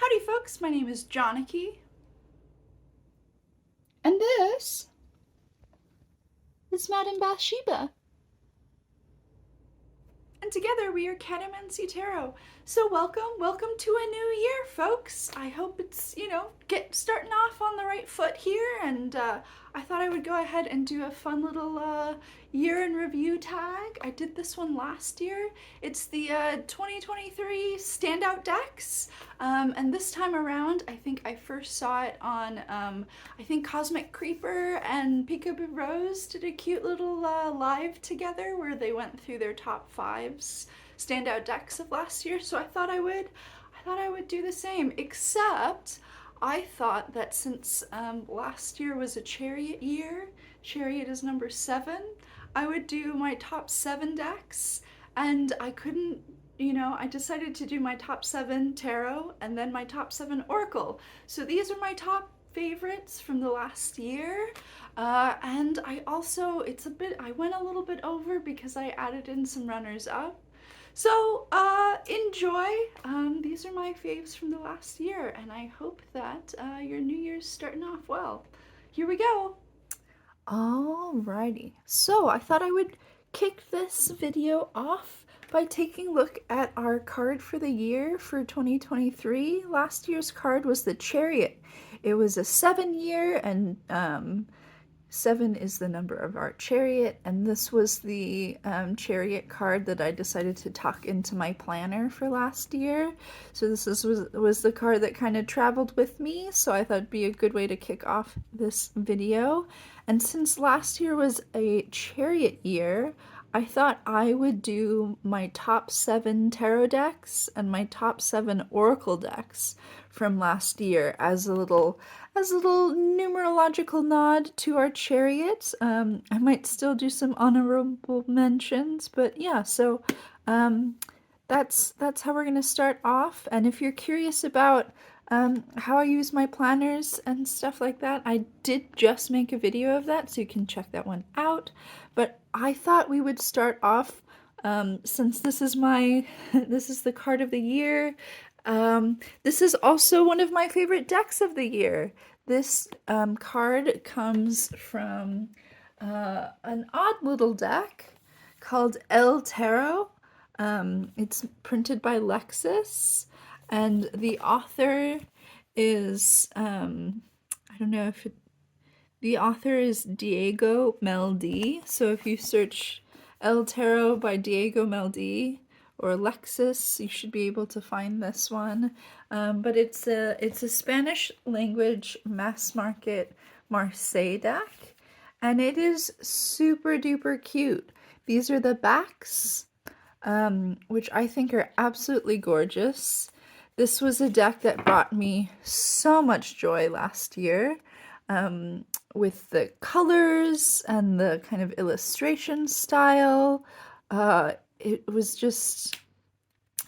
Howdy folks, my name is Johniki. And this is Madame Bathsheba. And together we are Catamancy Tarot. So welcome to a new year, folks. I hope it's, get starting off on the right foot here, and I thought I would go ahead and do a fun little year in review tag. I did this one last year. It's the 2023 Standout Decks, and this time around, I think I first saw it on, I think Cosmic Creeper and Peekaboo Rose did a cute little live together where they went through their top fives standout decks of last year. So I thought I would do the same. Except I thought that since last year was a chariot year, chariot is number 7. I would do my top 7 decks, and I couldn't. I decided to do my top 7 tarot and then my top 7 oracle. So these are my top favorites from the last year. And I went a little bit over because I added in some runners up. So enjoy. These are my faves from the last year, and I hope that your new year's starting off well. Here we go. Alrighty, so I thought I would kick this video off by taking a look at our card for the year for 2023. Last year's card was the Chariot. It was a 7-year, and 7 is the number of our chariot, and this was the chariot card that I decided to tuck into my planner for last year. So was the card that kind of traveled with me, so I thought it'd be a good way to kick off this video. And since last year was a chariot year, I thought I would do my top 7 tarot decks and my top 7 oracle decks from last year as a little numerological nod to our chariot. I might still do some honorable mentions, but yeah, so that's how we're gonna start off. And if you're curious about how I use my planners and stuff like that, I did just make a video of that, so you can check that one out. But I thought we would start off, since this is this is the card of the year. This is also one of my favorite decks of the year. This card comes from an odd little deck called El Tarot. It's printed by Lexus, and the author is, I don't know if the author is Diego Meldi. So if you search El Tarot by Diego Meldi or Lexus, you should be able to find this one. But it's a Spanish language mass market Marseille deck, and it is super duper cute. These are the backs, which I think are absolutely gorgeous. This was a deck that brought me so much joy last year, with the colors and the kind of illustration style. It was just,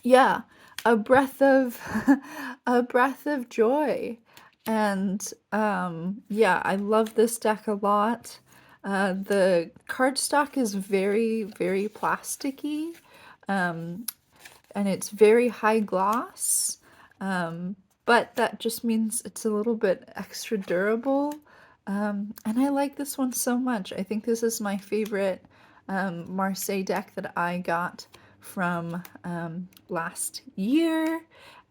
yeah, a breath of a breath of joy. And yeah, I love this deck a lot. The cardstock is very, very plasticky, and it's very high gloss. But that just means it's a little bit extra durable. And I like this one so much. I think this is my favorite Marseille deck that I got from last year.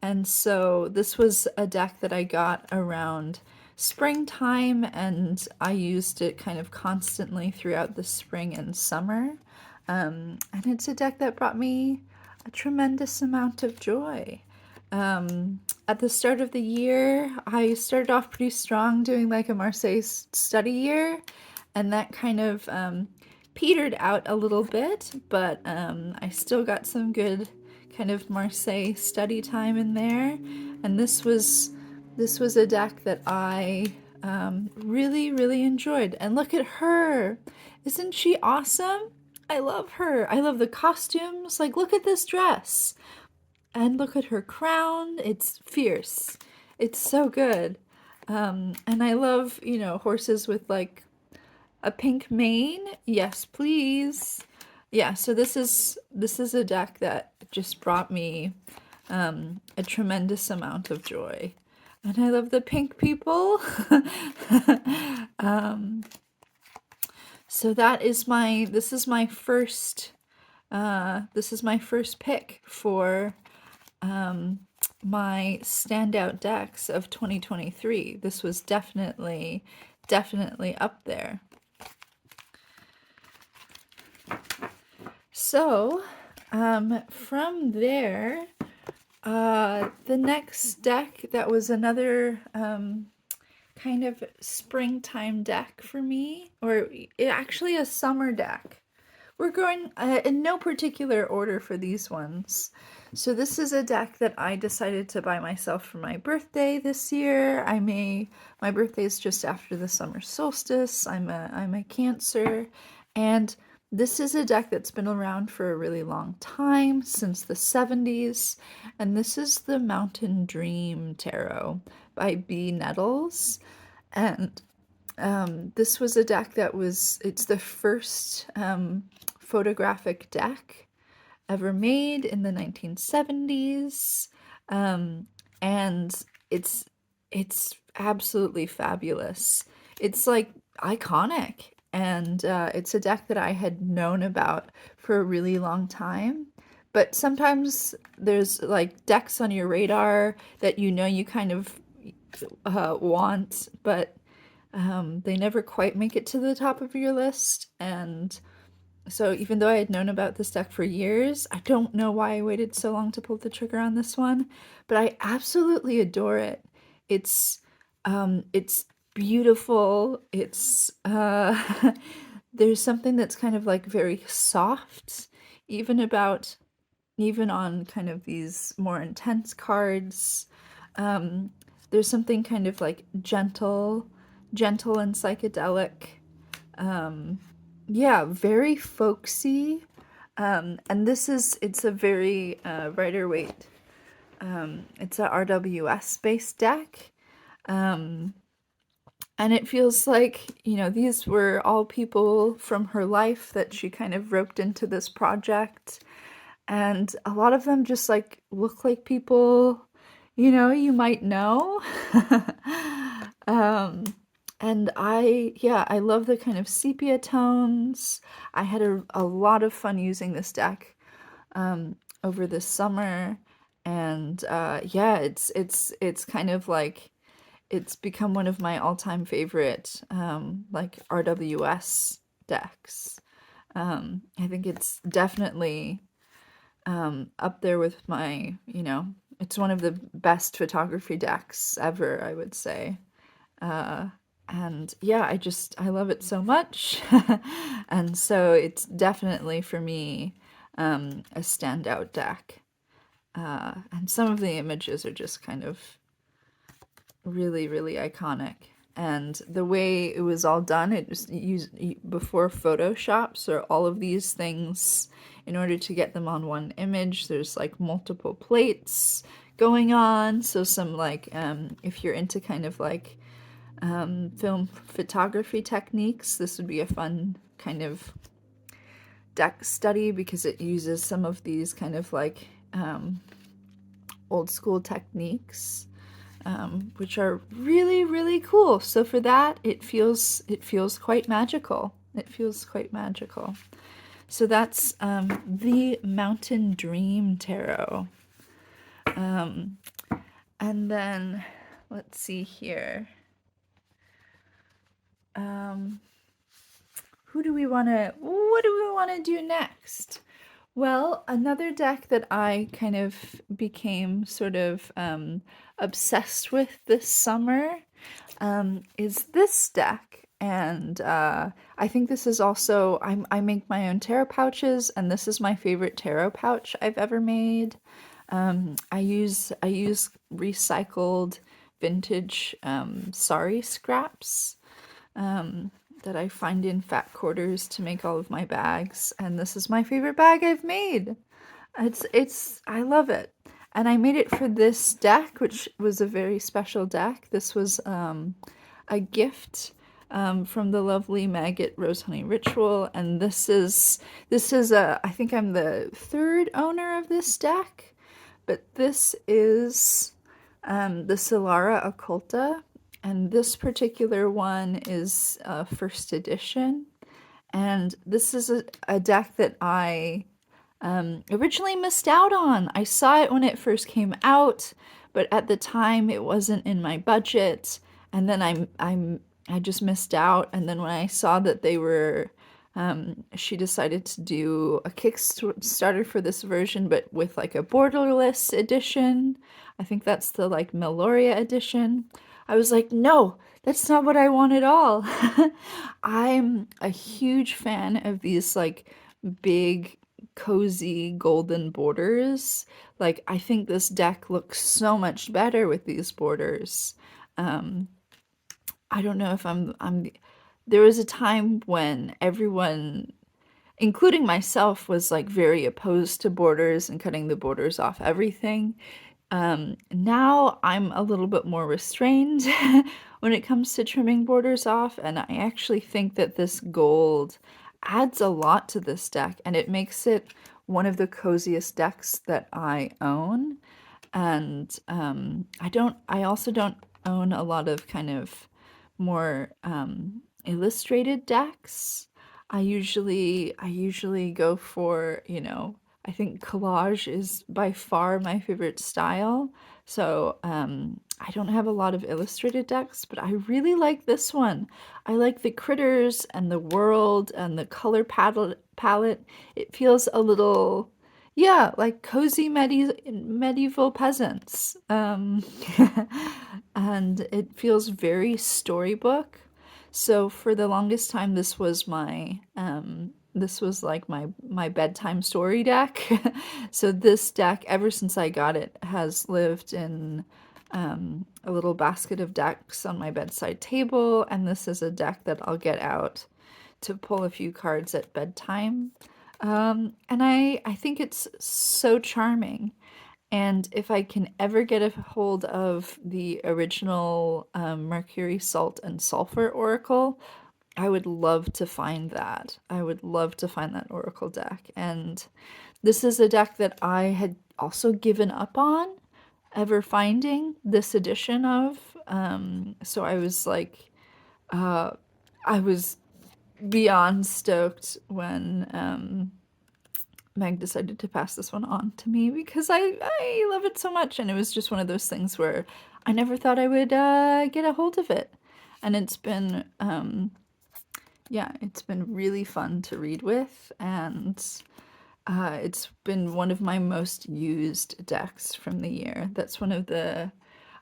And so this was a deck that I got around springtime, and I used it kind of constantly throughout the spring and summer. And it's a deck that brought me a tremendous amount of joy. At the start of the year, I started off pretty strong doing like a Marseille study year, and that kind of petered out a little bit, but I still got some good kind of Marseille study time in there. And this was a deck that I really, really enjoyed. And look at her! Isn't she awesome? I love her. I love the costumes. Like, look at this dress. And look at her crown. It's fierce. It's so good. And I love, horses with like a pink mane. Yes, please. Yeah, so this is a deck that just brought me a tremendous amount of joy. And I love the pink people. So this is my first pick for my standout decks of 2023. This was definitely up there. So from there, the next deck that was another kind of springtime deck for me, or actually a summer deck. We're going in no particular order for these ones. So this is a deck that I decided to buy myself for my birthday this year. My birthday is just after the summer solstice. I'm a Cancer, and this is a deck that's been around for a really long time, since the 70s, and this is the Mountain Dream Tarot by B. Nettles. And this was a deck it's the first photographic deck ever made in the 1970s. And it's absolutely fabulous. It's like iconic. And it's a deck that I had known about for a really long time. But sometimes there's like decks on your radar that you kind of want, but they never quite make it to the top of your list. And so even though I had known about this deck for years, I don't know why I waited so long to pull the trigger on this one, but I absolutely adore it. It's beautiful. It's there's something that's kind of like very soft, even on kind of these more intense cards. There's something kind of like gentle and psychedelic. Yeah, very folksy. And it's a very Rider-Waite. It's a RWS based deck. And it feels like, these were all people from her life that she kind of roped into this project. And a lot of them just like look like people, you might know. And I love the kind of sepia tones. I had a lot of fun using this deck over this summer. And it's kind of like, it's become one of my all-time favorite like RWS decks. I think it's definitely up there with my, it's one of the best photography decks ever, I would say. And yeah, I love it so much. And so it's definitely for me a standout deck. And some of the images are just kind of really, really iconic. And the way it was all done, it was used before Photoshop, so all of these things, in order to get them on one image, there's like multiple plates going on. So some like, if you're into kind of like film photography techniques, this would be a fun kind of deck study, because it uses some of these kind of like old school techniques, which are really, really cool. So for that, it feels quite magical. It feels quite magical. So that's the Mountain Dream Tarot. And then let's see here. What do we want to do next? Well, another deck that I kind of became sort of obsessed with this summer is this deck. And I think this is also, I make my own tarot pouches, and this is my favorite tarot pouch I've ever made. I use recycled vintage sari scraps that I find in fat quarters to make all of my bags, and this is my favorite bag I've made. I love it. And I made it for this deck, which was a very special deck. This was a gift from the lovely Meg at Rose Honey Ritual, and this is I think I'm the third owner of this deck, but this is the Solara Occulta, and this particular one is first edition. And this is a deck that I originally missed out on. I saw it when it first came out, but at the time it wasn't in my budget, and then I just missed out. And then when I saw that they were she decided to do a Kickstarter for this version, but with like a borderless edition. I think that's the like Meloria edition. I was like, no, that's not what I want at all. I'm a huge fan of these like big, cozy golden borders. Like, I think this deck looks so much better with these borders. I don't know if there was a time when everyone, including myself, was like very opposed to borders and cutting the borders off everything. Now I'm a little bit more restrained when it comes to trimming borders off, and I actually think that this gold adds a lot to this deck, and it makes it one of the coziest decks that I own. And I also don't own a lot of kind of more illustrated decks. I usually go for, I think collage is by far my favorite style. So I don't have a lot of illustrated decks, but I really like this one. I like the critters and the world and the color palette. It feels a little, yeah, like cozy medieval peasants. And it feels very storybook. So for the longest time, this was like my bedtime story deck. So this deck, ever since I got it, has lived in a little basket of decks on my bedside table, and this is a deck that I'll get out to pull a few cards at bedtime. And I think it's so charming. And if I can ever get a hold of the original Mercury, Salt, and Sulfur Oracle, I would love to find that. I would love to find that Oracle deck. And this is a deck that I had also given up on ever finding this edition of. So I was like, I was beyond stoked when Meg decided to pass this one on to me because I love it so much, and it was just one of those things where I never thought I would get a hold of it. And it's been yeah, it's been really fun to read with, and it's been one of my most used decks from the year. That's one of the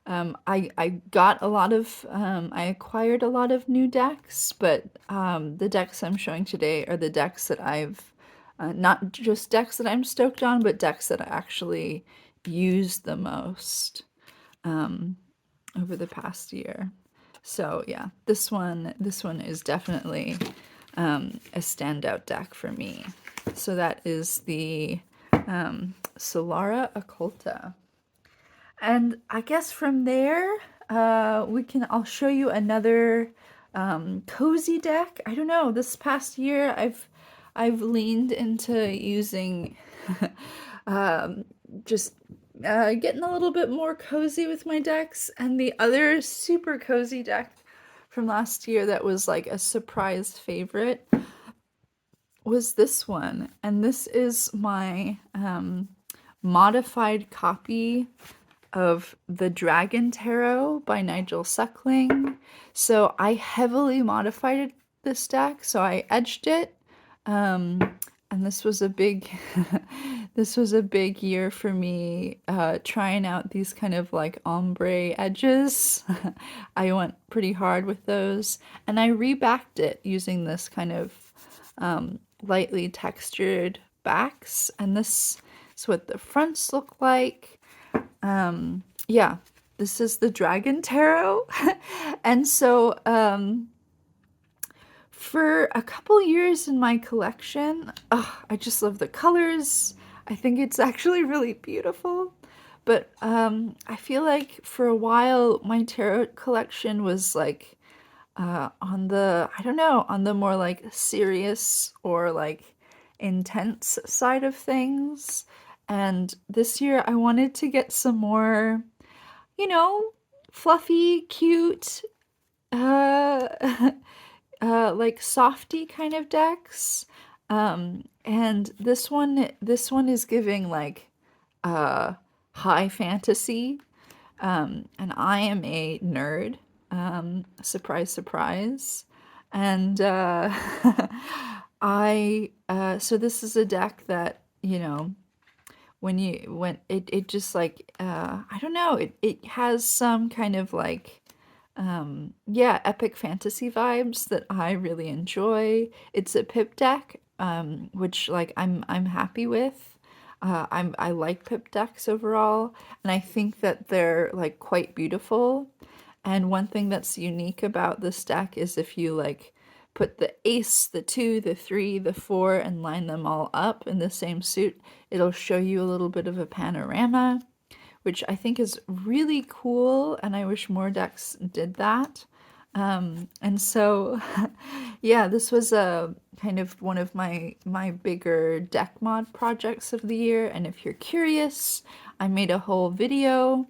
I got a lot of I acquired a lot of new decks, but the decks I'm showing today are the decks that I've not just decks that I'm stoked on, but decks that I actually used the most over the past year. So yeah, this one is definitely a standout deck for me. So that is the Solara Occulta. And I guess from there, I'll show you another cozy deck. I don't know, this past year I've leaned into using just getting a little bit more cozy with my decks. And the other super cozy deck from last year that was like a surprise favorite was this one. And this is my modified copy of The Dragon Tarot by Nigel Suckling. So I heavily modified this deck. So I edged it. And this was a big this was a big year for me trying out these kind of like ombre edges. I went pretty hard with those, and I rebacked it using this kind of lightly textured backs, and this is what the fronts look like. Yeah, this is the Dragon Tarot. And so for a couple years in my collection, I just love the colors. I think it's actually really beautiful. But I feel like for a while my tarot collection was like on the, I don't know, on the more like serious or like intense side of things. And this year I wanted to get some more, you know, fluffy, cute, uh, like softy kind of decks. And this one is giving like uh high fantasy. And I am a nerd. Surprise, surprise. And so this is a deck that, when it just like I don't know, it has some kind of like yeah, epic fantasy vibes that I really enjoy. It's a pip deck, which like I'm happy with. I like pip decks overall, and I think that they're like quite beautiful. And one thing that's unique about this deck is if you like put the ace, the two, the three, the four, and line them all up in the same suit, it'll show you a little bit of a panorama, which I think is really cool, and I wish more decks did that. And so, yeah, this was a kind of one of my bigger deck mod projects of the year. And if you're curious, I made a whole video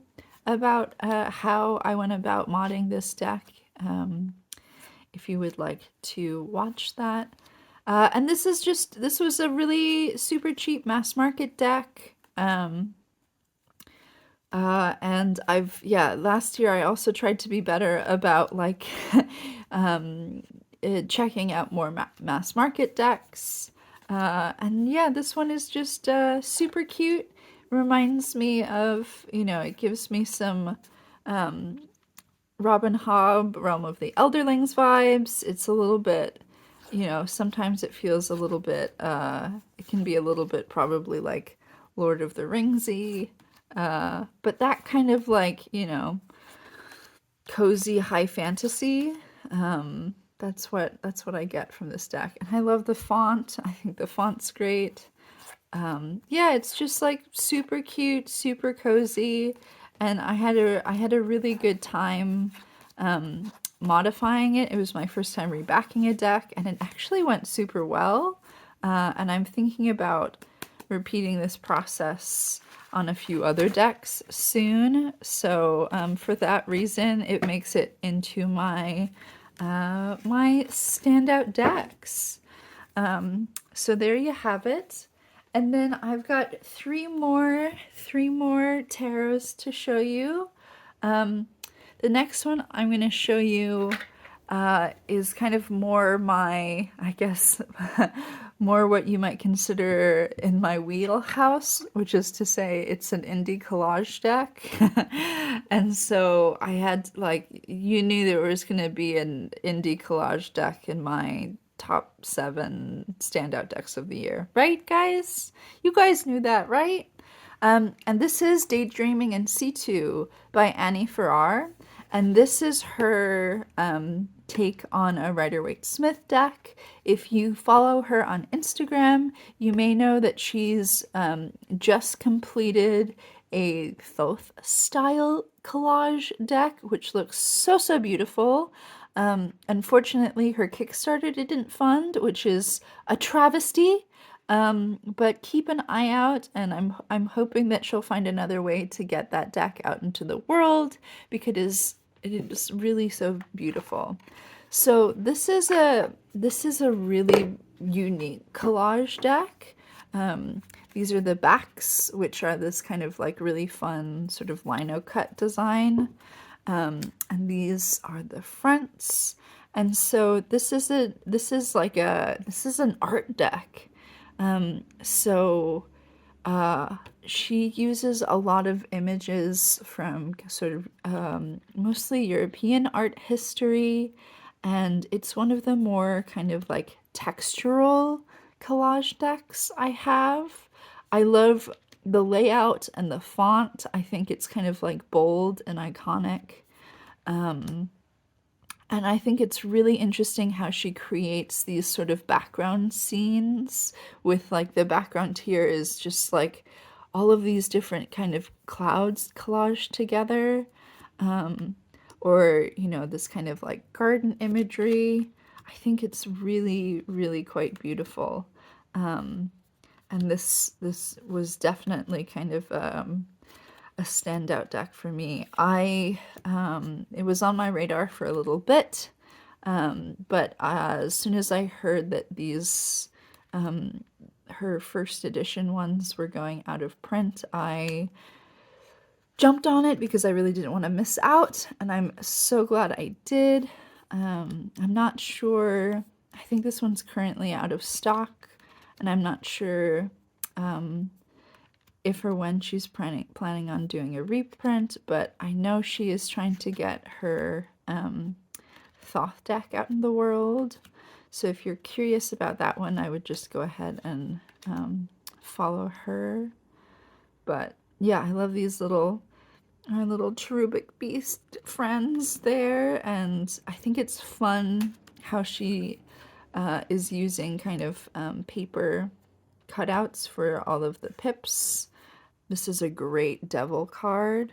about how I went about modding this deck. If you would like to watch that. And this was a really super cheap mass market deck. And last year I also tried to be better about like checking out more mass market decks. And yeah, this one is just super cute. Reminds me of, it gives me some Robin Hobb, Realm of the Elderlings vibes. It's a little bit, sometimes it feels a little bit, it can be a little bit probably like Lord of the Ringsy. But that kind of like, cozy high fantasy, that's what I get from this deck. And I love the font. I think the font's great. Yeah, it's just like super cute, super cozy, and I had a really good time modifying it. It was my first time rebacking a deck, and it actually went super well. And I'm thinking about repeating this process on a few other decks soon. So for that reason, it makes it into my my standout decks. So there you have it. And then I've got three more tarots to show you. The next one I'm going to show you is kind of more my, I guess, more what you might consider in my wheelhouse, which is to say it's an indie collage deck. And so I had, like, you knew there was going to be an indie collage deck in my top 7 standout decks of the year. Right, guys? You guys knew that, right? And this is Daydreaming in C2 by Annie Farrar. And this is her take on a Rider-Waite-Smith deck. If you follow her on Instagram, you may know that she's just completed a Thoth style collage deck, which looks so beautiful. Unfortunately, her Kickstarter didn't fund, which is a travesty. But keep an eye out, and I'm hoping that she'll find another way to get that deck out into the world, because it is really so beautiful. So this is a really unique collage deck. These are the backs, which are this kind of like really fun sort of lino cut design. And these are the fronts. And so this is an art deck. So she uses a lot of images from sort of mostly European art history, and it's one of the more kind of like textural collage decks I have. I love the layout and the font. I think it's kind of like bold and iconic. And I think it's really interesting how she creates these sort of background scenes with like the background here is just like all of these different kind of clouds collaged together. Or, this kind of like garden imagery. I think it's really, really quite beautiful. and this was definitely kind of a standout deck for me. It was on my radar for a little bit, but as soon as I heard that these her first edition ones were going out of print, I jumped on it because I really didn't want to miss out, and I'm so glad I did. I'm not sure. I think this one's currently out of stock, and I'm not sure if or when she's planning on doing a reprint, but I know she is trying to get her Thoth deck out in the world. So if you're curious about that one, I would just go ahead and follow her. But yeah, I love these our little cherubic beast friends there, and I think it's fun how she is using kind of paper cutouts for all of the pips. This is a great devil card.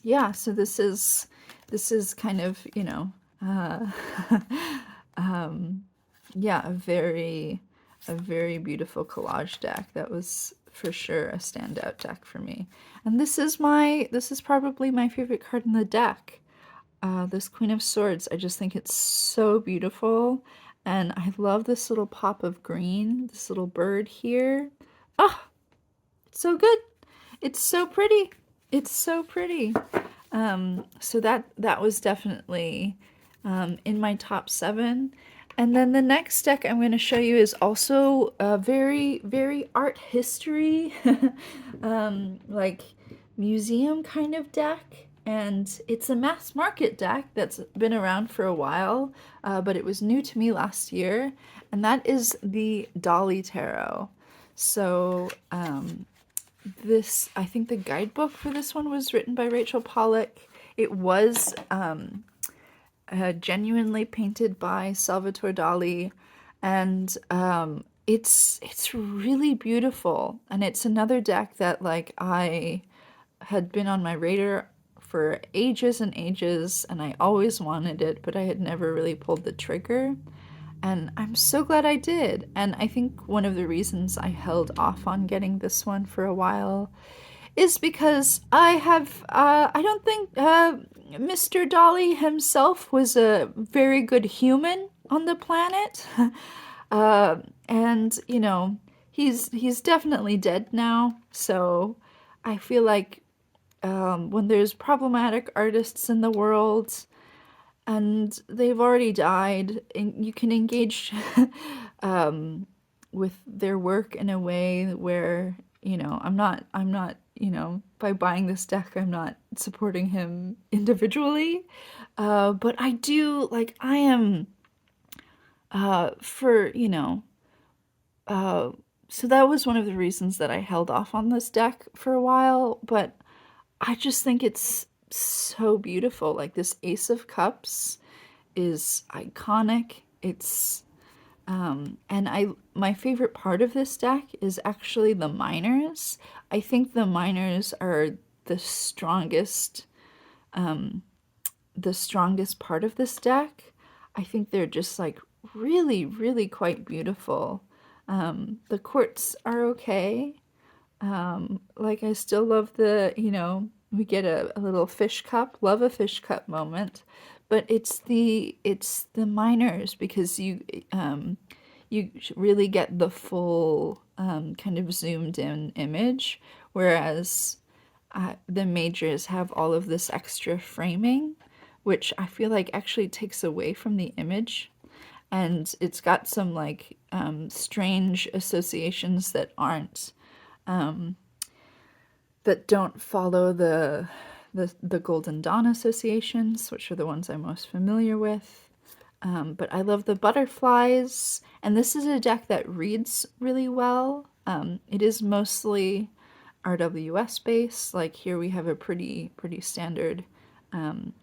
Yeah, so this is kind of, you know, yeah, a very beautiful collage deck. That was for sure a standout deck for me. And this is probably my favorite card in the deck. This Queen of Swords. I just think it's so beautiful, and I love this little pop of green, this little bird here. Ah, it's so good. It's so pretty. It's so pretty. So that was definitely in my top 7. And then the next deck I'm going to show you is also a very art history, like museum kind of deck. And it's a mass market deck that's been around for a while, but it was new to me last year. And that is the Dolly Tarot. So I think the guidebook for this one was written by Rachel Pollack. It was genuinely painted by Salvatore Dali, and it's really beautiful. And it's another deck that like I had been on my radar for ages and ages, and I always wanted it, but I had never really pulled the trigger. And I'm so glad I did. And I think one of the reasons I held off on getting this one for a while is because I don't think Mr. Dolly himself was a very good human on the planet. And, you know, he's definitely dead now. So I feel like when there's problematic artists in the world, and they've already died, and you can engage with their work in a way where, you know, I'm not, you know, by buying this deck, I'm not supporting him individually, but I do, like, I am, for, you know, so that was one of the reasons that I held off on this deck for a while, but I just think it's so beautiful. Like, this Ace of Cups is iconic. It's and my favorite part of this deck is actually the minors. I think the minors are the strongest part of this deck. I think they're just like really quite beautiful. The courts are okay. Like, I still love the, you know, we get a little fish cup, love a fish cup moment, but it's the minors, because you really get the full kind of zoomed in image, whereas the majors have all of this extra framing, which I feel like actually takes away from the image. And it's got some like strange associations that aren't that don't follow the Golden Dawn associations, which are the ones I'm most familiar with. But I love the butterflies, and this is a deck that reads really well. It is mostly RWS based. Like, here we have a pretty standard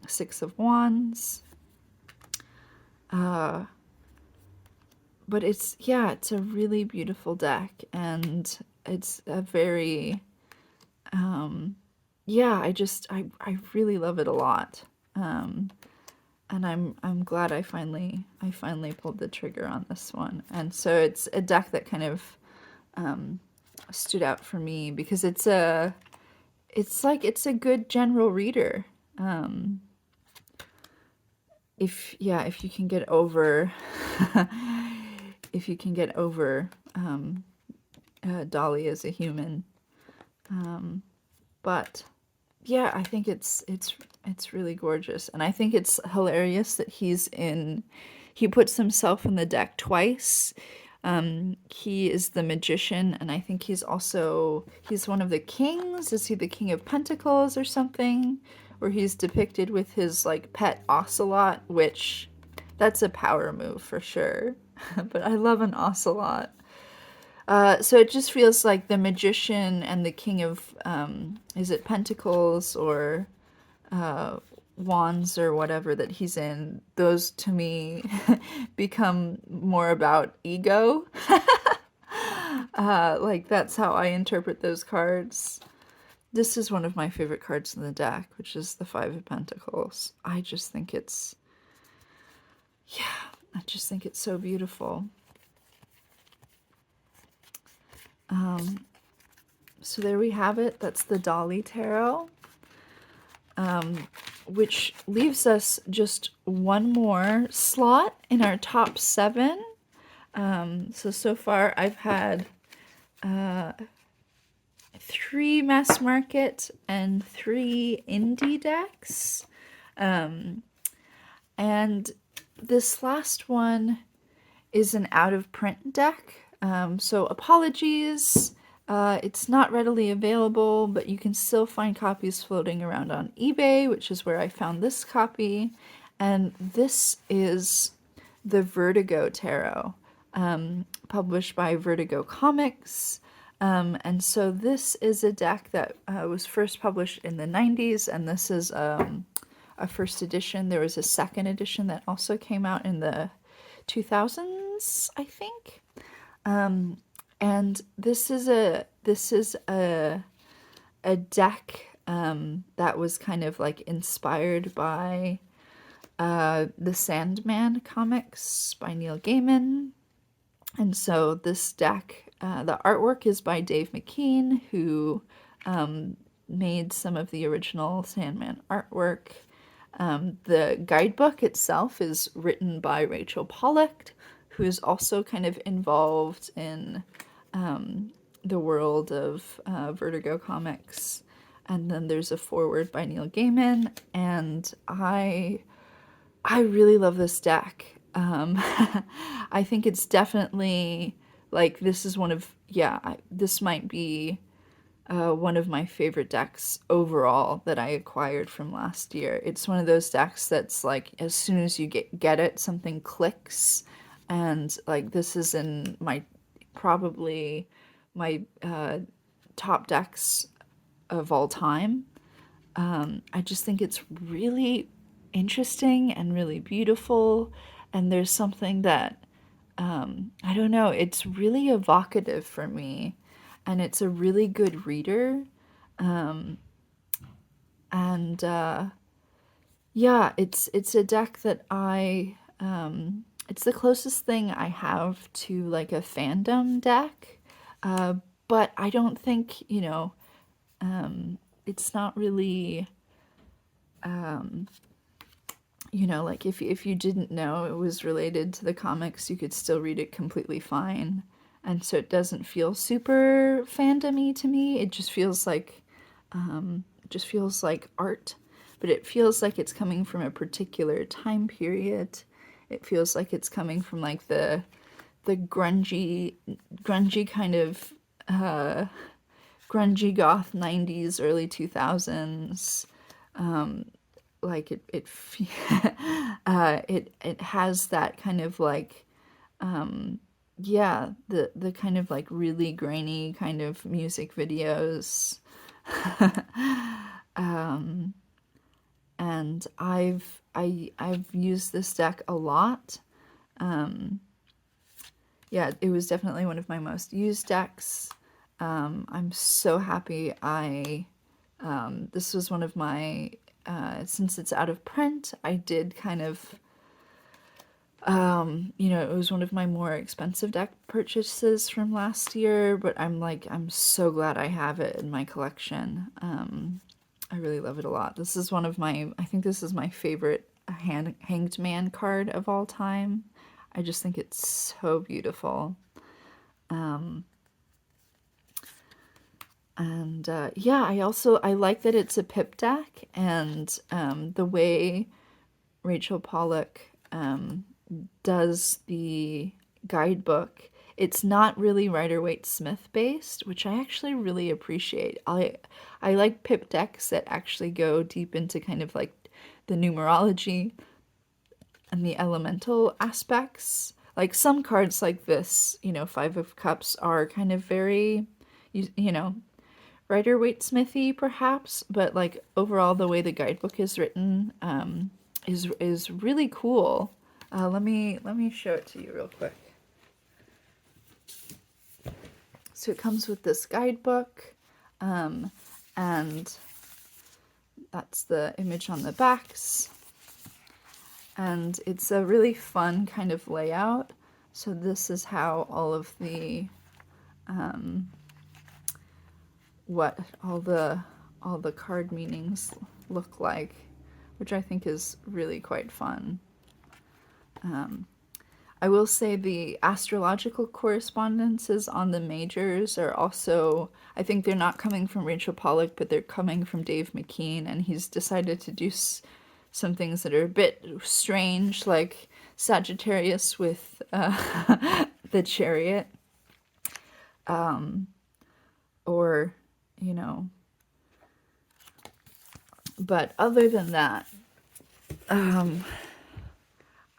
Six of Wands. But it's a really beautiful deck, and it's a very I really love it a lot. and I'm glad I finally pulled the trigger on this one. And so it's a deck that kind of stood out for me because it's a good general reader. If you can get over if you can get over Dolly as a human. But yeah, I think it's really gorgeous, and I think it's hilarious that he puts himself in the deck twice. He is the magician, and I think he's one of the kings. Is he the King of Pentacles or something? Where he's depicted with his like pet ocelot, which that's a power move for sure. But I love an ocelot. So it just feels like the magician and the king of, is it pentacles or wands or whatever that he's in, those to me become more about ego. Like that's how I interpret those cards. This is one of my favorite cards in the deck, which is the Five of Pentacles. I just think it's so beautiful. So there we have it. That's the Dolly Tarot, which leaves us just one more slot in our top 7. So far I've had 3 mass market and 3 indie decks. And this last one is an out of print deck. So apologies. It's not readily available, but you can still find copies floating around on eBay, which is where I found this copy. And this is the Vertigo Tarot, published by Vertigo Comics. And so this is a deck that was first published in the 90s, and this is a first edition. There was a second edition that also came out in the 2000s, I think. And this is a deck that was kind of like inspired by the Sandman comics by Neil Gaiman. And so this deck, the artwork is by Dave McKean, who made some of the original Sandman artwork. The guidebook itself is written by Rachel Pollack, who is also kind of involved in the world of Vertigo Comics. And then there's a foreword by Neil Gaiman, and I really love this deck. I think it's definitely like this is one of this might be one of my favorite decks overall that I acquired from last year. It's one of those decks that's like as soon as you get it, something clicks, and like this is in probably my top decks of all time. I just think it's really interesting and really beautiful, and there's something that I don't know, it's really evocative for me, and it's a really good reader. And it's a deck that it's the closest thing I have to like a fandom deck, but I don't think, it's not really, like if you didn't know it was related to the comics, you could still read it completely fine. And so it doesn't feel super fandom-y to me. It just feels like art, but it feels like it's coming from a particular time period. It feels like it's coming from like the grungy kind of grungy goth 90s, early 2000s. Like it has that kind of like the kind of like really grainy kind of music videos. And I've used this deck a lot. It was definitely one of my most used decks. I'm so happy this was one of my since it's out of print, I did kind of, it was one of my more expensive deck purchases from last year, but I'm so glad I have it in my collection. I really love it a lot. This is I think this is my favorite Hanged Man card of all time. I just think it's so beautiful. Yeah, I like that it's a pip deck, and the way Rachel Pollack does the guidebook, it's not really Rider-Waite-Smith based, which I actually really appreciate. I like pip decks that actually go deep into kind of like the numerology and the elemental aspects. Like some cards like this, Five of Cups, are kind of very, Rider-Waite-Smithy perhaps, but like overall the way the guidebook is written is really cool. Let me show it to you real quick. So it comes with this guidebook, and that's the image on the backs. And it's a really fun kind of layout. So this is how all of the what all the card meanings look like, which I think is really quite fun. I will say the astrological correspondences on the majors are also, I think they're not coming from Rachel Pollack, but they're coming from Dave McKean, and he's decided to do some things that are a bit strange, like Sagittarius with the chariot, or, but other than that,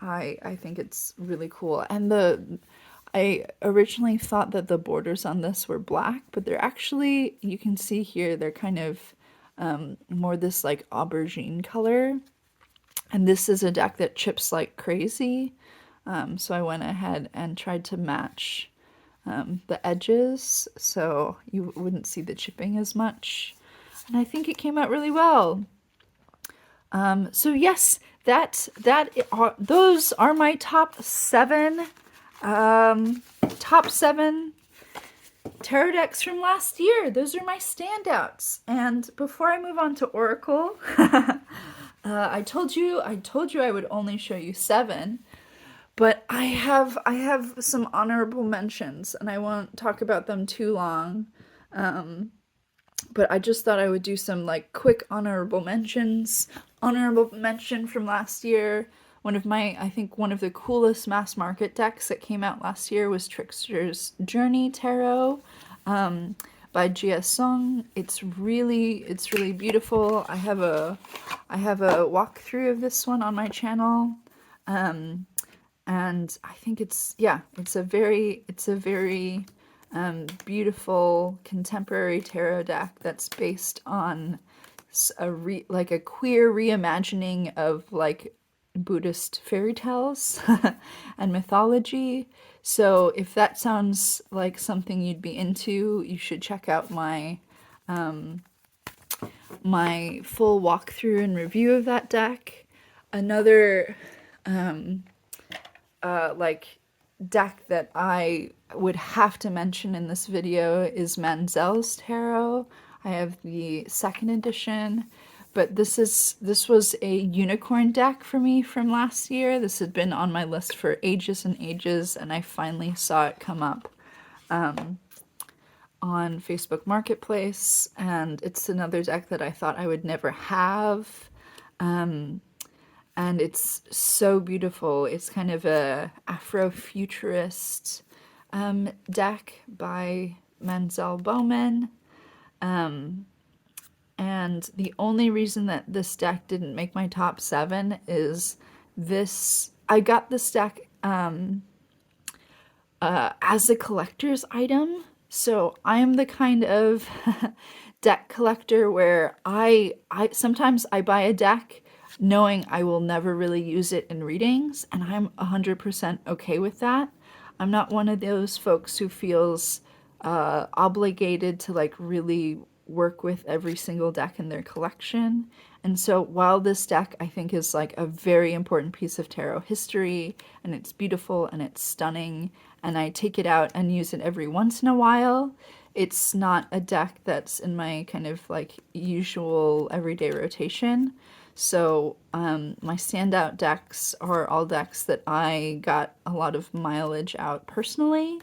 I think it's really cool. And I originally thought that the borders on this were black, but they're actually, you can see here, they're kind of more this like aubergine color. And this is a deck that chips like crazy. So I went ahead and tried to match the edges so you wouldn't see the chipping as much. And I think it came out really well. So yes, those are my top seven tarot decks from last year. Those are my standouts. And before I move on to Oracle, I told you I would only show you 7, but I have some honorable mentions, and I won't talk about them too long. But I just thought I would do some like quick honorable mentions. Honorable mention from last year, I think one of the coolest mass market decks that came out last year was Trickster's Journey Tarot by Jia Sung. It's really beautiful. I have a walkthrough of this one on my channel, and I think it's a very beautiful contemporary tarot deck that's based on a queer reimagining of like Buddhist fairy tales and mythology. So if that sounds like something you'd be into, you should check out my my full walkthrough and review of that deck. Another deck that I would have to mention in this video is Manzel's Tarot. I have the 2nd edition, but this was a unicorn deck for me from last year. This had been on my list for ages and ages, and I finally saw it come up on Facebook Marketplace, and it's another deck that I thought I would never have. And it's so beautiful. It's kind of a Afrofuturist deck by Mansell Bowman. And the only reason that this deck didn't make my top 7 is I got this deck as a collector's item. So I'm the kind of deck collector where I sometimes I buy a deck knowing I will never really use it in readings, and I'm 100% okay with that. I'm not one of those folks who feels obligated to like really work with every single deck in their collection. And so while this deck I think is like a very important piece of tarot history, and it's beautiful and it's stunning, and I take it out and use it every once in a while, it's not a deck that's in my kind of like usual everyday rotation. So my standout decks are all decks that I got a lot of mileage out personally.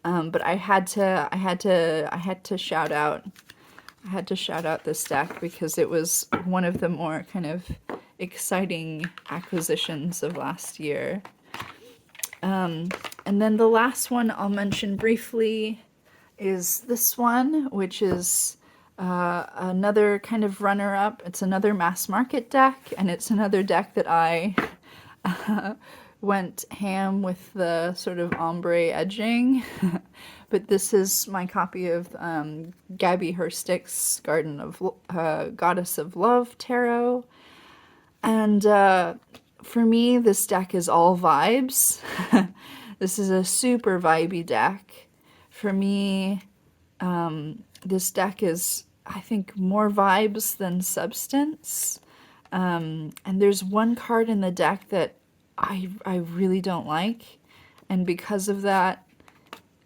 But I had to shout out this deck because it was one of the more kind of exciting acquisitions of last year. And then the last one I'll mention briefly is this one, which is another kind of runner-up. It's another mass market deck, and it's another deck that I went ham with the sort of ombre edging. But this is my copy of Gabby Herstick's Goddess of Love tarot. And for me, this deck is all vibes. This is a super vibey deck. For me, this deck is, I think, more vibes than substance. And there's one card in the deck that I really don't like, and because of that,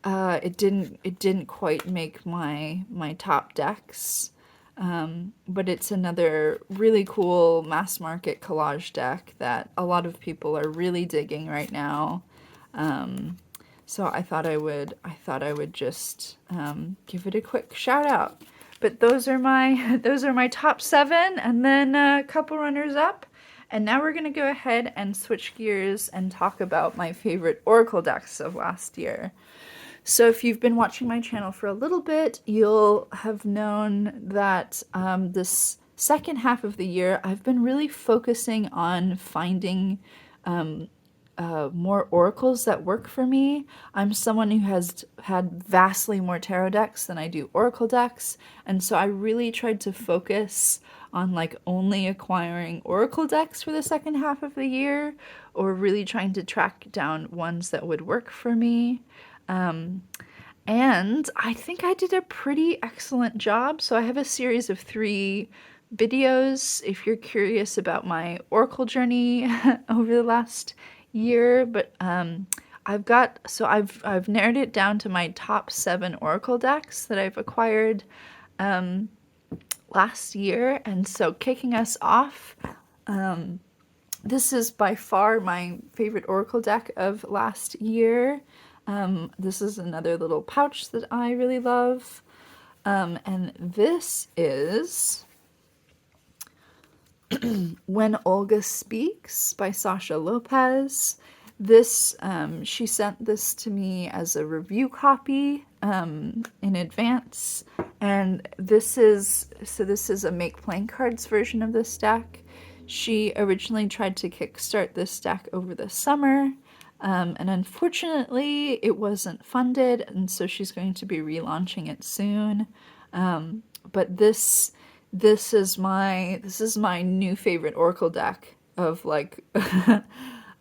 it didn't quite make my top decks. But it's another really cool mass market collage deck that a lot of people are really digging right now. So I thought I would just give it a quick shout out. But those are my top 7, and then a couple runners up. And now we're going to go ahead and switch gears and talk about my favorite Oracle decks of last year. So if you've been watching my channel for a little bit, you'll have known that this second half of the year, I've been really focusing on finding more oracles that work for me. I'm someone who has had vastly more tarot decks than I do oracle decks, and so I really tried to focus on like only acquiring oracle decks for the second half of the year, or really trying to track down ones that would work for me. And I think I did a pretty excellent job. So I have a series of 3 videos if you're curious about my oracle journey over the last year. But I've narrowed it down to my top 7 oracle decks that I've acquired last year. And so kicking us off, this is by far my favorite oracle deck of last year. This is another little pouch that I really love. And this is When Olga Speaks by Sasha Lopez. This, she sent this to me as a review copy in advance. And this is a Make Playing Cards version of this deck. She originally tried to kickstart this deck over the summer. And unfortunately, it wasn't funded, and so she's going to be relaunching it soon. But this is my new favorite oracle deck of like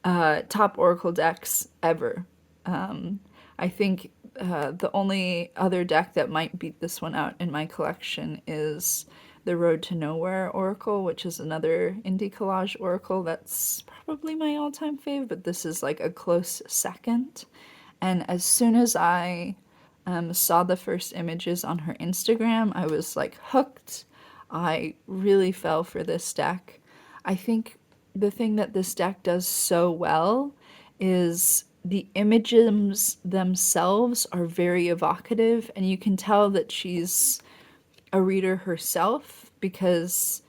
top oracle decks ever. I think the only other deck that might beat this one out in my collection is the Road to Nowhere Oracle, which is another indie collage oracle that's probably my all-time fave, but this is like a close second. And as soon as I saw the first images on her Instagram, I was like hooked. I really fell for this deck. I think the thing that this deck does so well is the images themselves are very evocative, and you can tell that she's a reader herself because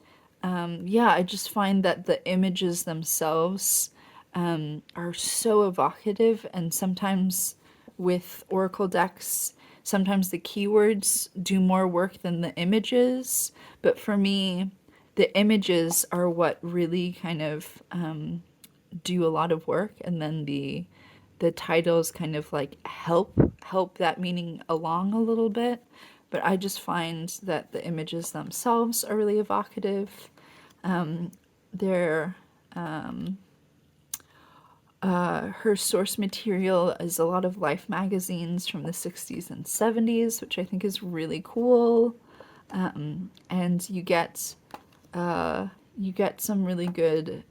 I just find that the images themselves are so evocative, and sometimes with oracle decks, sometimes the keywords do more work than the images, but for me, the images are what really kind of do a lot of work, and then the titles kind of like help that meaning along a little bit. But I just find that the images themselves are really evocative. Her source material is a lot of Life magazines from the 60s and 70s, which I think is really cool. and you get some really good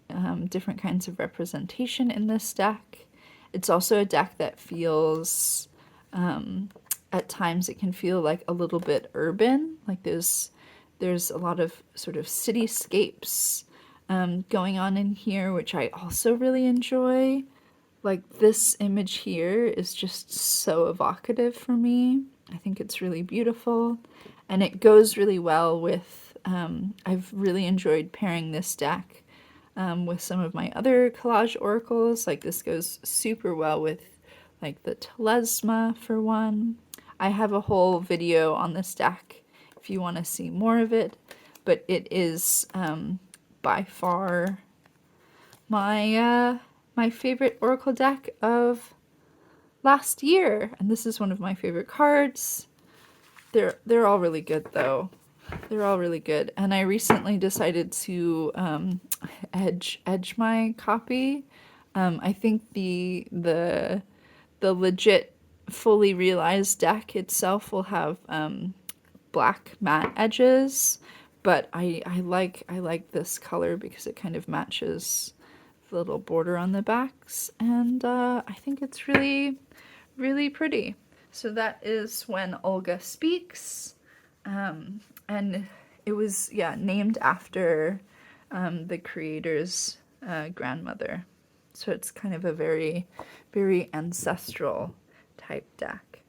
different kinds of representation in this deck. It's also a deck that feels, at times it can feel like a little bit urban, like there's a lot of sort of cityscapes going on in here, which I also really enjoy. Like this image here is just so evocative for me. I think it's really beautiful, and it goes really well with, I've really enjoyed pairing this deck with some of my other collage oracles. Like this goes super well with like the Telesma for one. I have a whole video on this deck if you want to see more of it, but it is by far my favorite oracle deck of last year, and this is one of my favorite cards. They're all really good though. They're all really good, and I recently decided to edge my copy. I think the legit fully realized deck itself will have black matte edges, but I like this color because it kind of matches the little border on the backs, and I think it's really, really pretty. So that is When Olga Speaks, and it was, yeah, named after the creator's grandmother. So it's kind of a very, very ancestral type deck.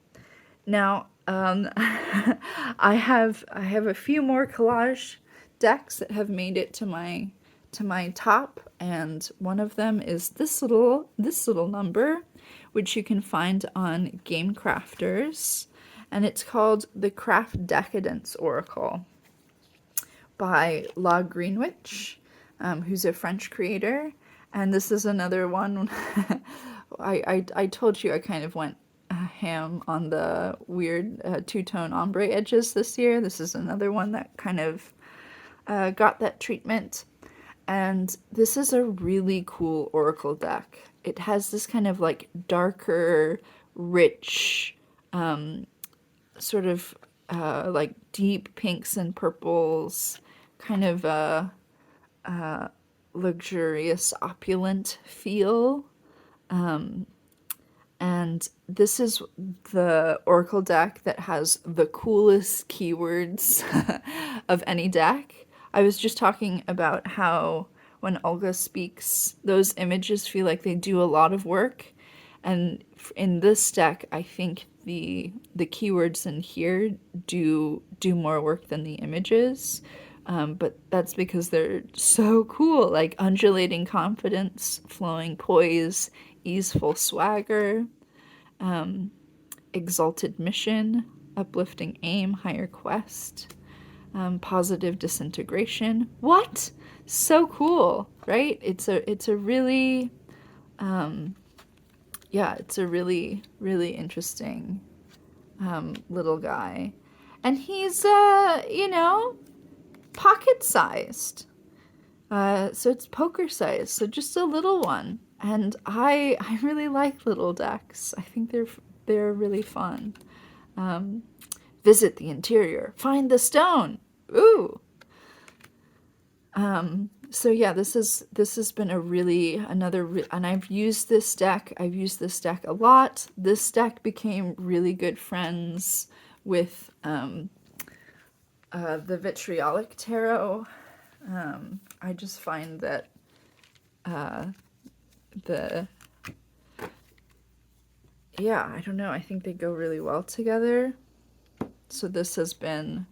Now, I have a few more collage decks that have made it to my top, and one of them is this little number, which you can find on Game Crafters, and it's called the Craft Decadence Oracle by La Greenwich, who's a French creator. And this is another one. I told you I kind of went ham on the weird two-tone ombre edges this year. This is another one that kind of got that treatment. And this is a really cool oracle deck. It has this kind of like darker, rich, sort of like deep pinks and purples, kind of luxurious, opulent feel. And this is the oracle deck that has the coolest keywords of any deck. I was just talking about how when Olga speaks, those images feel like they do a lot of work. And in this deck, I think the keywords in here do more work than the images. But that's because they're so cool, like undulating confidence, flowing poise, easeful swagger, exalted mission, uplifting aim, higher quest, positive disintegration. What? So cool, right? It's a really, yeah, it's a really, really interesting little guy. And he's, pocket-sized. So it's poker-sized, so just a little one. And I really like little decks. I think they're really fun. Visit the interior. Find the stone. Ooh. So yeah, this has been a really and I've used this deck. I've used this deck a lot. This deck became really good friends with the vitriolic tarot. I just find that I don't know, I think they go really well together. So this has been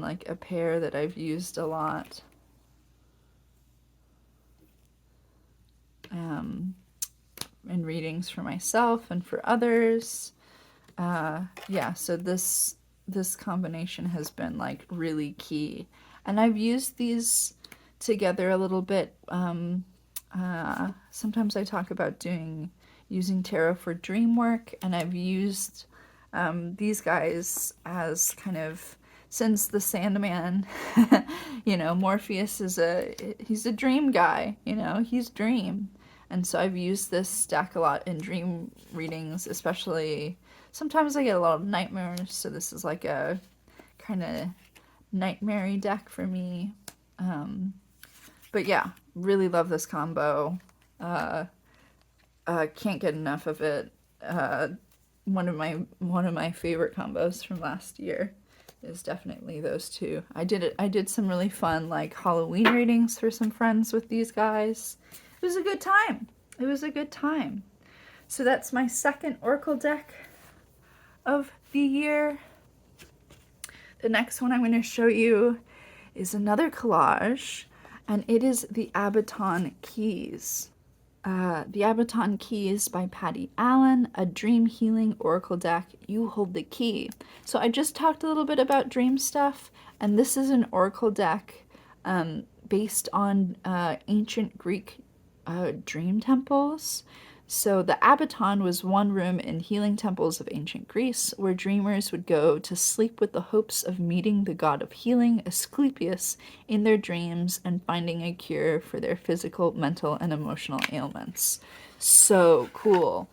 like a pair that I've used a lot. In readings for myself and for others. Yeah, so this combination has been like really key. And I've used these together a little bit. Sometimes I talk about using tarot for dream work, and I've used these guys as kind of, since the Sandman, Morpheus he's a dream guy, he's dream. And so I've used this deck a lot in dream readings, especially sometimes I get a lot of nightmares, so this is like a kind of nightmare-y deck for me. But yeah, really love this combo. Can't get enough of it. One of my favorite combos from last year is definitely those two. I did some really fun like Halloween readings for some friends with these guys. It was a good time. It was a good time. So that's my second Oracle deck of the year. The next one I'm going to show you is another collage, and it is the Abaton Keys. The Abaton Keys by Patty Allen, a dream healing oracle deck. You hold the key. So I just talked a little bit about dream stuff, and this is an oracle deck based on ancient Greek dream temples. So the Abaton was one room in healing temples of ancient Greece where dreamers would go to sleep with the hopes of meeting the god of healing, Asclepius, in their dreams and finding a cure for their physical, mental, and emotional ailments. So cool.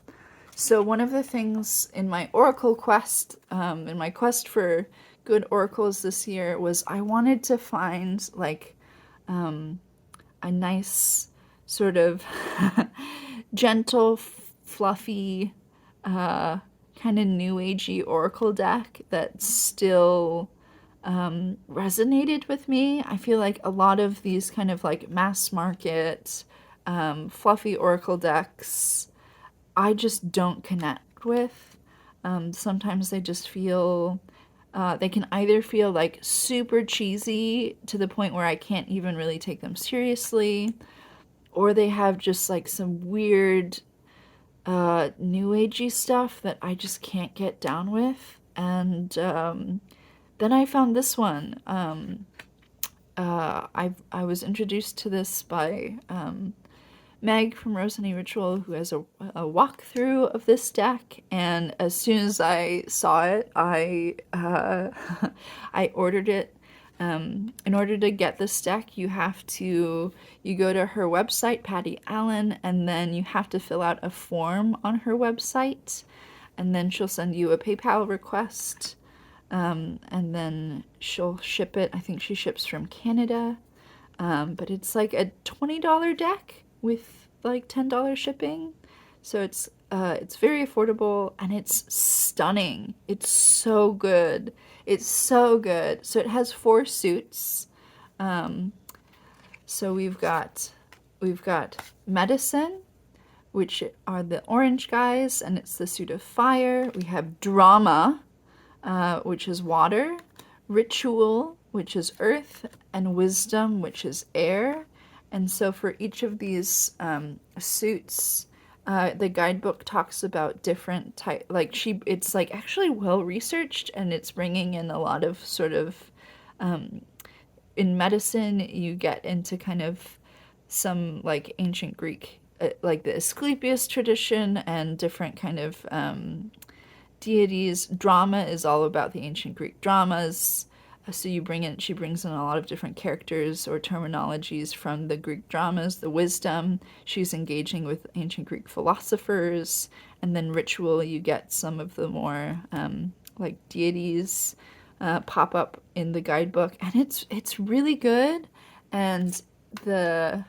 So one of the things in my oracle quest, in my quest for good oracles this year, was I wanted to find like a nice sort of gentle, fluffy, kind of new agey oracle deck that still resonated with me. I feel like a lot of these kind of like mass market, fluffy oracle decks, I just don't connect with. Sometimes they just feel, they can either feel like super cheesy to the point where I can't even really take them seriously, or they have just like some weird new agey stuff that I just can't get down with. And then I found this one. I was introduced to this by Meg from Rose Honey Ritual, who has a walkthrough of this deck, and as soon as I saw it, I I ordered it. In order to get this deck, you go to her website, Patty Allen, and then you have to fill out a form on her website, and then she'll send you a PayPal request, and then she'll ship it. I think she ships from Canada, but it's like a $20 deck with like $10 shipping, so it's very affordable and it's stunning. It's so good. It's so good. So it has 4 suits. So we've got medicine, which are the orange guys, and it's the suit of fire. We have drama, which is water, ritual, which is earth, and wisdom, which is air. And so for each of these suits, the guidebook talks about different type, like it's like actually well researched, and it's bringing in a lot of sort of, in medicine, you get into kind of some like ancient Greek, like the Asclepius tradition and different kind of deities. Drama is all about the ancient Greek dramas. So she brings in a lot of different characters or terminologies from the Greek dramas. The wisdom, she's engaging with ancient Greek philosophers. And then ritual, you get some of the more like deities pop up in the guidebook. And it's really good. And the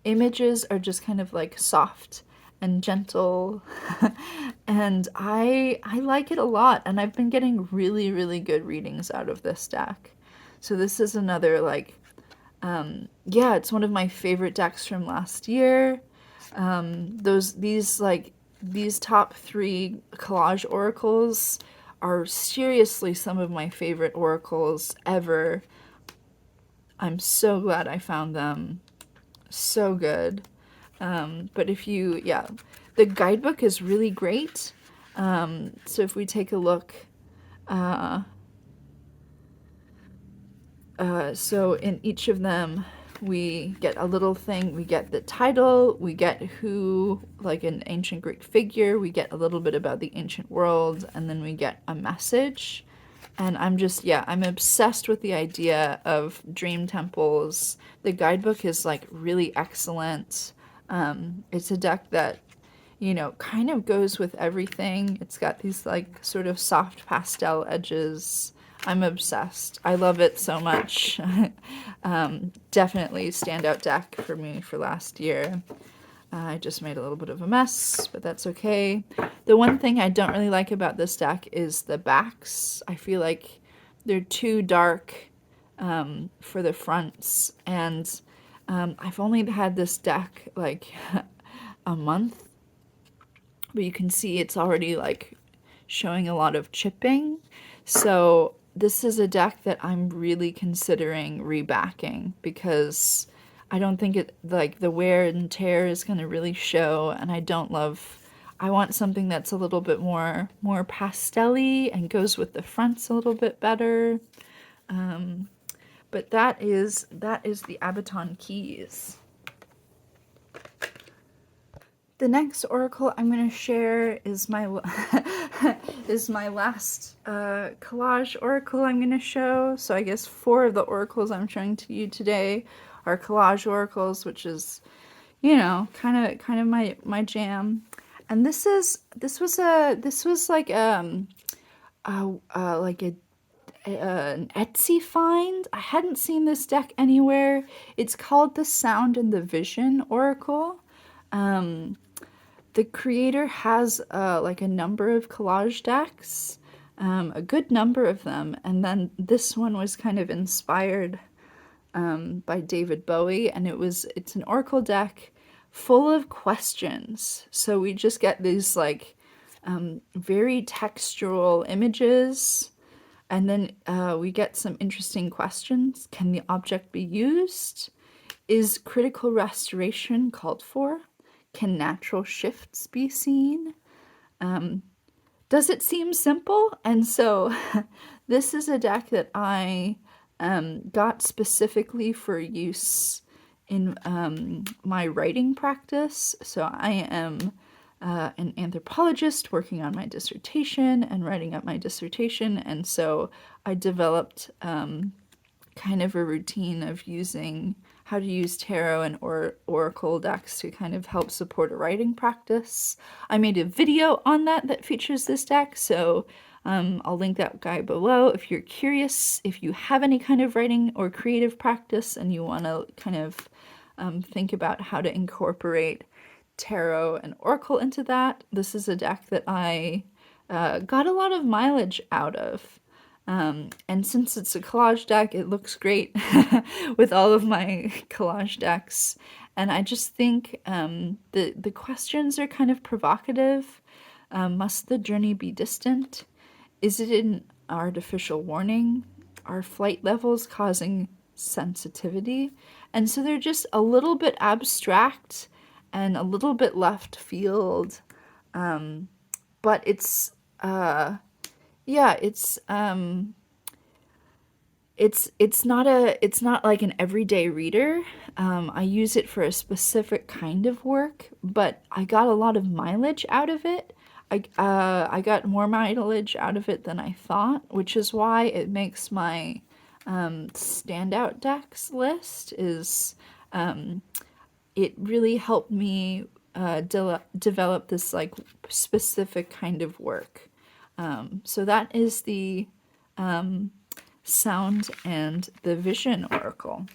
images are just kind of like soft and gentle, and I like it a lot, and I've been getting really, really good readings out of this deck. So this is another like, yeah, it's one of my favorite decks from last year. These top 3 collage oracles are seriously some of my favorite oracles ever. I'm so glad I found them. So good. But the guidebook is really great. So if we take a look, so in each of them, we get a little thing. We get the title, we get who, like an ancient Greek figure, we get a little bit about the ancient world, and then we get a message. And I'm obsessed with the idea of dream temples. The guidebook is like really excellent. It's a deck that, kind of goes with everything. It's got these like sort of soft pastel edges. I'm obsessed. I love it so much. Definitely standout deck for me for last year. I just made a little bit of a mess, but that's okay. The one thing I don't really like about this deck is the backs. I feel like they're too dark for the fronts, and I've only had this deck like a month, but you can see it's already like showing a lot of chipping. So this is a deck that I'm really considering rebacking because I don't think it like the wear and tear is going to really show, and I want something that's a little bit more pastel-y and goes with the fronts a little bit better. But that is the Abaton Keys. The next oracle I'm going to share is my is my last collage oracle I'm going to show. So I guess 4 of the oracles I'm showing to you today are collage oracles, which is, you know, kind of my jam. And this was like like an Etsy find. I hadn't seen this deck anywhere. It's called the Sound and the Vision Oracle. The creator has like a number of collage decks, a good number of them, and then this one was kind of inspired by David Bowie, and it's an oracle deck full of questions. So we just get these like very textural images, and then we get some interesting questions. Can the object be used? Is critical restoration called for? Can natural shifts be seen? Does it seem simple? And so this is a deck that I got specifically for use in my writing practice. So I am an anthropologist working on my dissertation and writing up my dissertation. And so I developed kind of a routine of using how to use tarot and oracle decks to kind of help support a writing practice. I made a video on that features this deck, so I'll link that guy below if you're curious. If you have any kind of writing or creative practice and you want to kind of think about how to incorporate tarot and oracle into that, this is a deck that I got a lot of mileage out of. And since it's a collage deck, it looks great with all of my collage decks. And I just think the questions are kind of provocative. Must the journey be distant? Is it an artificial warning? Are flight levels causing sensitivity? And so they're just a little bit abstract and a little bit left field. But it's yeah, it's not like an everyday reader. I use it for a specific kind of work, but I got a lot of mileage out of it. I got more mileage out of it than I thought, which is why it makes my standout decks list. Is it really helped me develop this like specific kind of work. So that is the Sound and the Vision Oracle.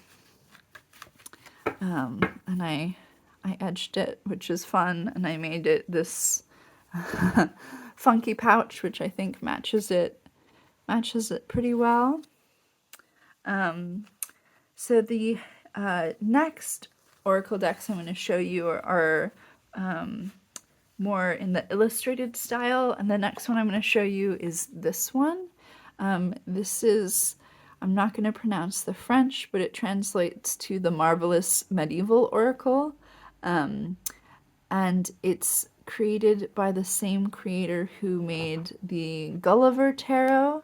And I edged it, which is fun, and I made it this funky pouch, which I think matches it pretty well. So the next oracle decks I'm going to show you are more in the illustrated style, and the next one I'm going to show you is this one. This is, I'm not going to pronounce the French, but it translates to the Marvelous Medieval Oracle, and it's created by the same creator who made the Gulliver Tarot,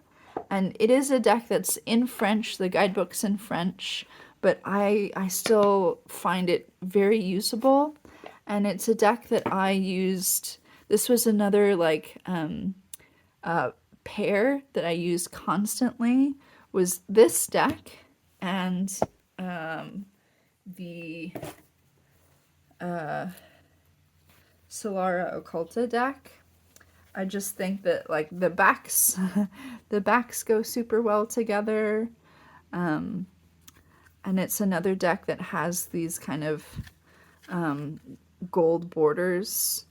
and it is a deck that's in French, the guidebook's in French, but I still find it very usable. And it's a deck that I used. This was another like pair that I used constantly, was this deck and the Solara Occulta deck. I just think that like the backs, the backs go super well together. And it's another deck that has these kind of gold borders.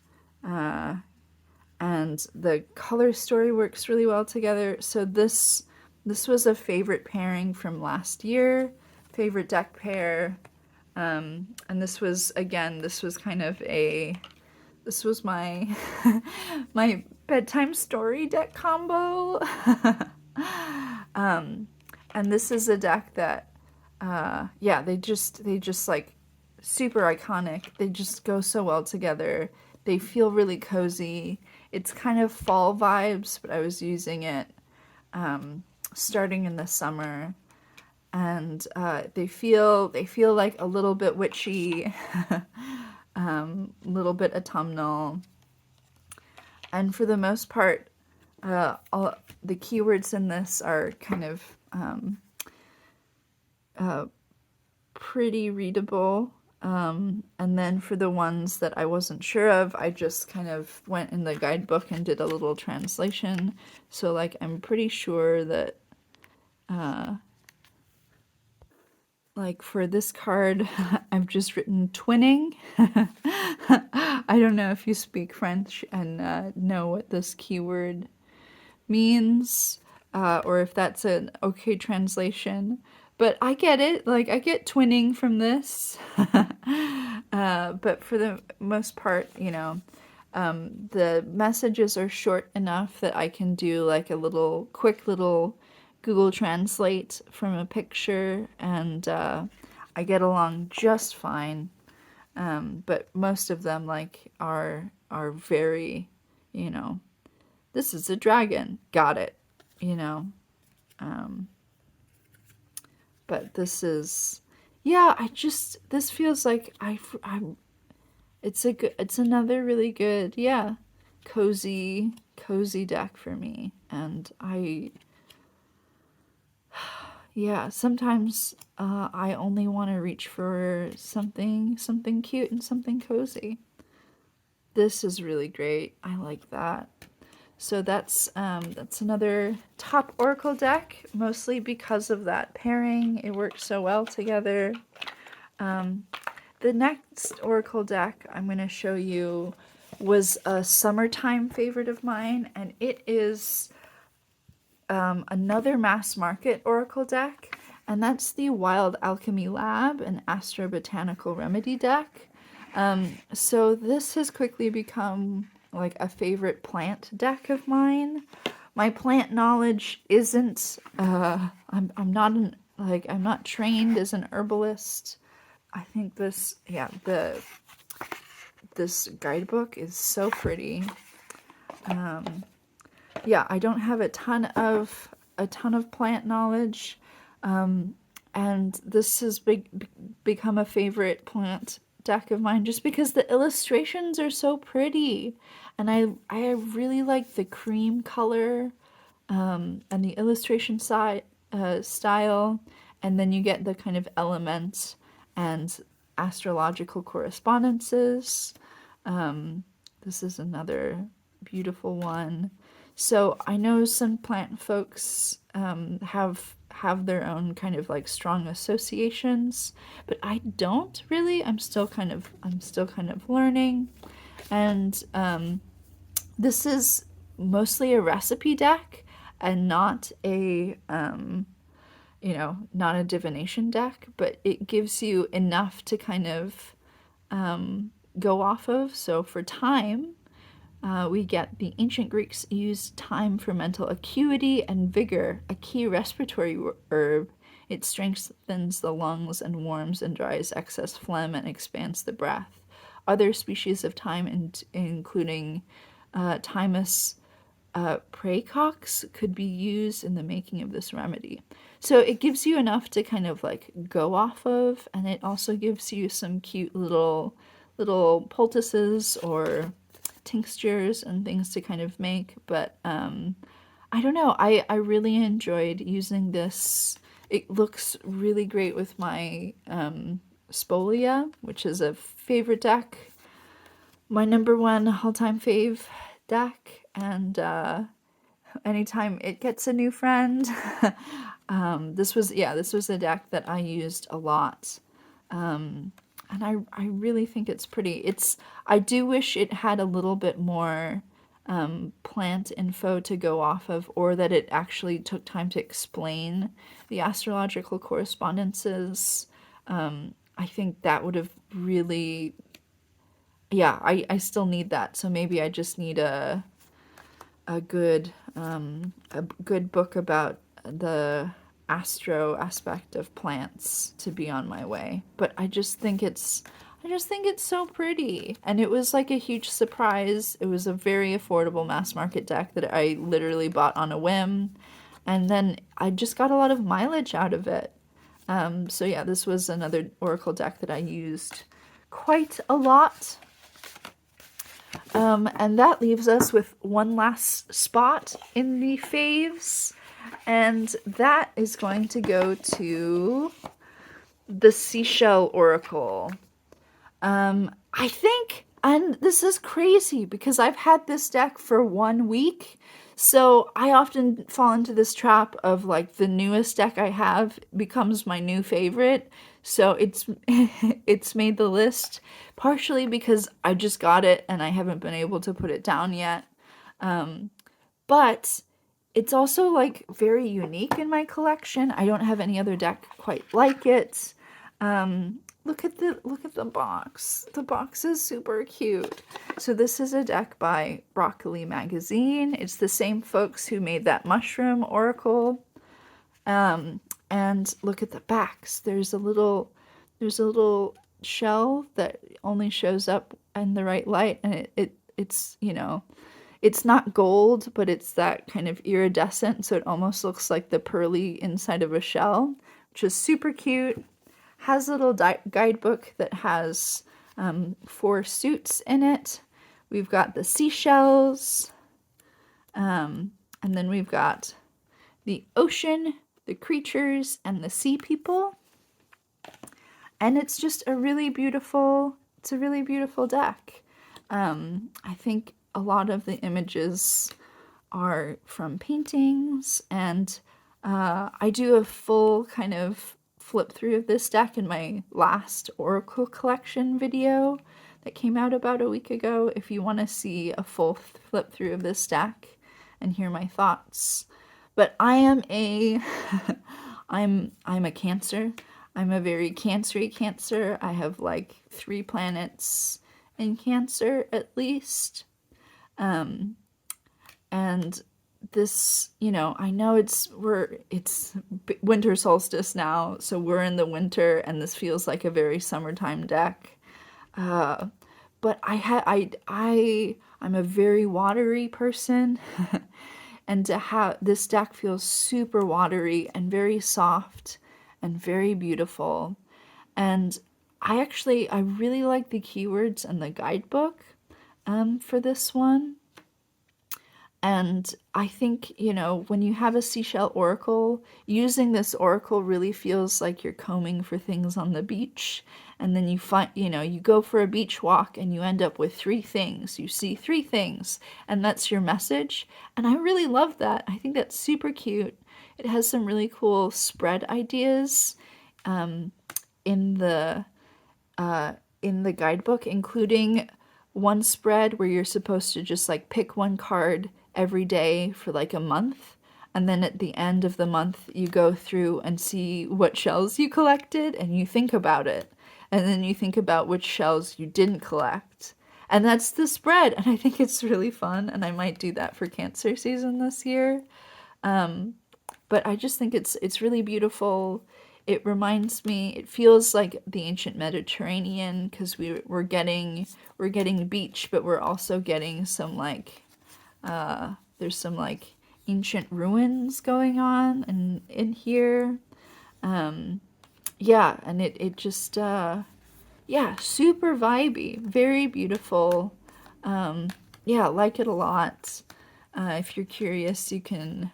And the color story works really well together. So this was a favorite pairing from last year, favorite deck pair. And this was, again, this was kind of a, this was my my bedtime story deck combo. And this is a deck that yeah, they just like super iconic. They just go so well together. They feel really cozy. It's kind of fall vibes, but I was using it starting in the summer, and they feel like a little bit witchy, a little bit autumnal, and for the most part, all the keywords in this are kind of pretty readable. And then for the ones that I wasn't sure of, I just kind of went in the guidebook and did a little translation. So like I'm pretty sure that like for this card, I've just written twinning. I don't know if you speak French and know what this keyword means, or if that's an okay translation. But I get it, like I get twinning from this. But for the most part, you know, the messages are short enough that I can do like a little quick little Google Translate from a picture, and I get along just fine. But most of them like are very, you know, this is a dragon, got it, you know. But this is, yeah, this feels like it's another really good, yeah, cozy deck for me. And yeah, sometimes I only want to reach for something cute and something cozy. This is really great. I like that. So that's another top Oracle deck, mostly because of that pairing. It works so well together. The next Oracle deck I'm going to show you was a summertime favorite of mine, and it is another mass market Oracle deck, and that's the Wild Alchemy Lab and Astro Botanical Remedy deck. So this has quickly become like a favorite plant deck of mine. My plant knowledge isn't I'm not trained as an herbalist. I think this this guidebook is so pretty. Yeah, I don't have a ton of plant knowledge, and this has become a favorite plant deck of mine just because the illustrations are so pretty, and I really like the cream color, and the illustration style, and then you get the kind of elements and astrological correspondences. This is another beautiful one. So I know some plant folks have their own kind of like strong associations, but I don't really. I'm still kind of learning, and this is mostly a recipe deck and not a you know, not a divination deck, but it gives you enough to kind of go off of. So for time, we get the ancient Greeks used thyme for mental acuity and vigor, a key respiratory herb. It strengthens the lungs and warms and dries excess phlegm and expands the breath. Other species of thyme, including Thymus praecox, could be used in the making of this remedy. So it gives you enough to kind of like go off of, and it also gives you some cute little poultices or tinctures and things to kind of make. But I don't know, I really enjoyed using this. It looks really great with my Spolia, which is a favorite deck, my number one all-time fave deck, and anytime it gets a new friend. This was a deck that I used a lot. And I really think it's pretty. I do wish it had a little bit more plant info to go off of, or that it actually took time to explain the astrological correspondences. I think that would have really, yeah, I still need that. So maybe I just need a good book about the astro aspect of plants to be on my way. But I just think it's so pretty. And it was like a huge surprise. It was a very affordable mass market deck that I literally bought on a whim. And then I just got a lot of mileage out of it. So yeah, this was another Oracle deck that I used quite a lot. And that leaves us with one last spot in the faves, and that is going to go to the Seashell Oracle. I think, and this is crazy because I've had this deck for 1 week, so I often fall into this trap of like the newest deck I have becomes my new favorite. So it's made the list partially because I just got it and I haven't been able to put it down yet. But it's also like very unique in my collection. I don't have any other deck quite like it. Look at the box. The box is super cute. So this is a deck by Broccoli Magazine. It's the same folks who made that Mushroom Oracle. And look at the backs. There's a little shell that only shows up in the right light, and it's it's not gold, but it's that kind of iridescent, so it almost looks like the pearly inside of a shell, which is super cute. Has a little guidebook that has 4 suits in it. We've got the seashells, and then we've got the ocean, the creatures, and the sea people. And it's just a really beautiful deck. I think a lot of the images are from paintings, and I do a full kind of flip through of this deck in my last Oracle collection video that came out about a week ago, if you want to see a full flip through of this deck and hear my thoughts. But I am I'm a Cancer. I'm a very Cancer-y Cancer. I have like 3 planets in Cancer at least. And this, I know it's winter solstice now, so we're in the winter, and this feels like a very summertime deck. But I'm a very watery person, and to have this deck feels super watery and very soft and very beautiful. And I really like the keywords and the guidebook for this one. And I think, when you have a seashell oracle, using this oracle really feels like you're combing for things on the beach. And then you find, you go for a beach walk and you end up with 3 things. You see 3 things, and that's your message. And I really love that. I think that's super cute. It has some really cool spread ideas in the guidebook, including one spread where you're supposed to just like pick one card every day for like a month, and then at the end of the month you go through and see what shells you collected, and you think about it, and then you think about which shells you didn't collect, and that's the spread. And I think it's really fun, and I might do that for Cancer season this year. But I just think it's really beautiful. It reminds me, it feels like the ancient Mediterranean, because we're getting beach, but we're also getting some like there's some like ancient ruins going on in here. Yeah, and it just super vibey, very beautiful. Yeah, like it a lot. If you're curious, you can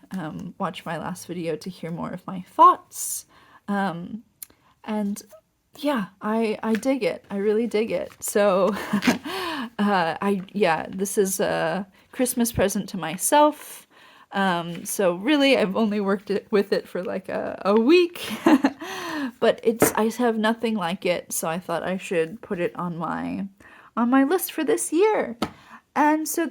watch my last video to hear more of my thoughts. And yeah, I dig it. I really dig it. So This is a Christmas present to myself. So really, I've only worked with it for like a week, but I have nothing like it, so I thought I should put it on my list for this year. And so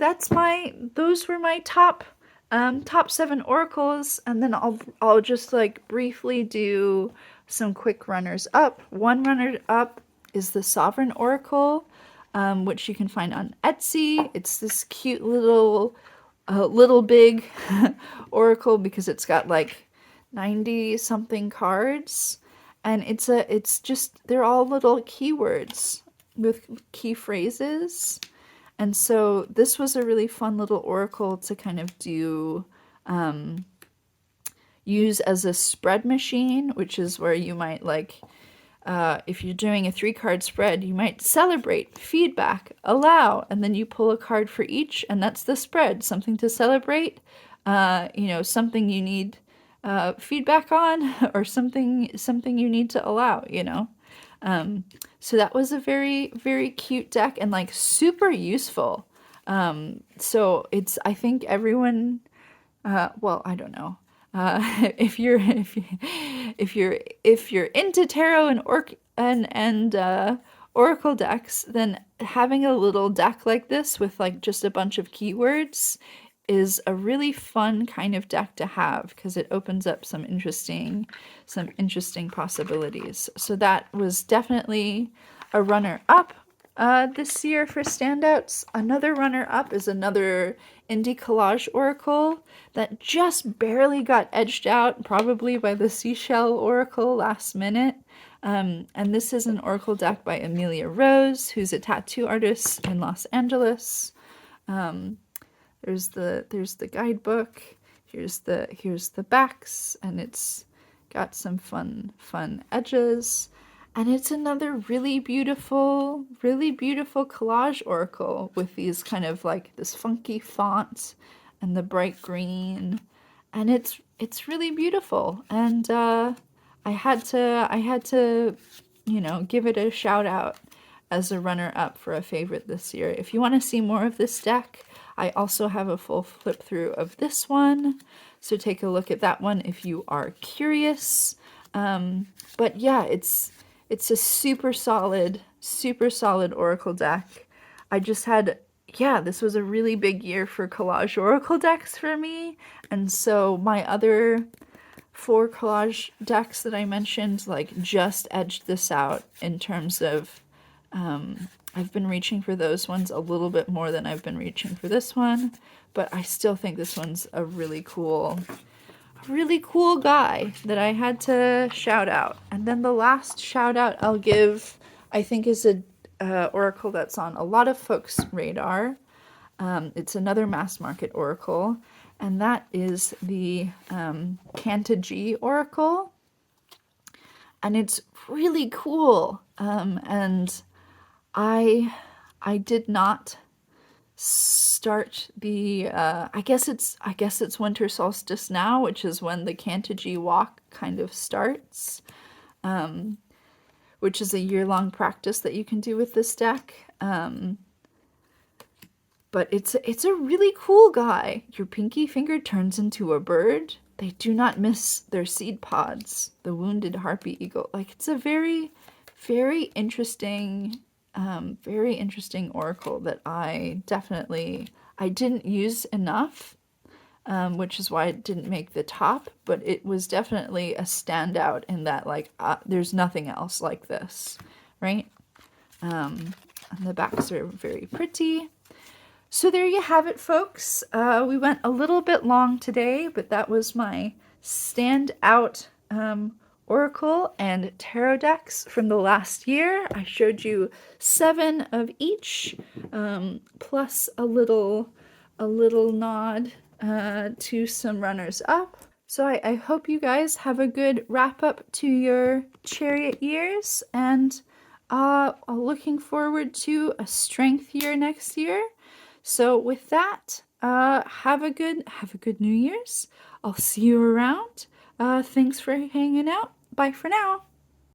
those were my top 7 oracles, and then I'll just like briefly do some quick runners up. One runner up is the Sovereign Oracle, which you can find on Etsy. It's this cute little big oracle because it's got like 90 something cards, and they're all little keywords with key phrases. And so this was a really fun little oracle to kind of use as a spread machine, which is where you might like, if you're doing a 3-card spread, you might celebrate, feedback, allow, and then you pull a card for each, and that's the spread. Something to celebrate, something you need feedback on, or something you need to allow, So that was a very, very cute deck and like super useful. So I think everyone, I don't know. If you're into tarot and oracle decks, then having a little deck like this with like just a bunch of keywords is a really fun kind of deck to have, because it opens up some interesting possibilities. So that was definitely a runner up this year for standouts. Another runner up is another indie collage oracle that just barely got edged out, probably by the seashell oracle last minute. And this is an oracle deck by Amelia Rose, who's a tattoo artist in Los Angeles. There's the guidebook. Here's the backs, and it's got some fun edges. And it's another really beautiful collage oracle with these kind of like this funky font and the bright green, and it's really beautiful. And I had to give it a shout out as a runner up for a favorite this year. If you want to see more of this deck, I also have a full flip through of this one, so take a look at that one if you are curious. But yeah, it's a super solid oracle deck. This was a really big year for collage oracle decks for me, and so my other 4 collage decks that I mentioned like just edged this out in terms of I've been reaching for those ones a little bit more than I've been reaching for this one, but I still think this one's a really cool guy that I had to shout out. And then the last shout out I'll give, I think, is a oracle that's on a lot of folks' radar. It's another mass market oracle, and that is the Kanta oracle. And it's really cool. And I did not start the I guess it's winter solstice now, which is when the Kanta walk kind of starts, which is a year-long practice that you can do with this deck. But it's a really cool guy. Your pinky finger turns into a bird. They do not miss their seed pods. The wounded harpy eagle. Like, it's a very, very interesting oracle that I didn't use enough, which is why it didn't make the top, but it was definitely a standout in that, like, there's nothing else like this, right? And the backs are very pretty. So there you have it, folks. We went a little bit long today, but that was my standout oracle and tarot decks from the last year. I showed you 7 of each, plus a little nod to some runners up. So I hope you guys have a good wrap up to your chariot years, and looking forward to a strength year next year. So with that, have a good New Year's. I'll see you around. Thanks for hanging out. Bye for now.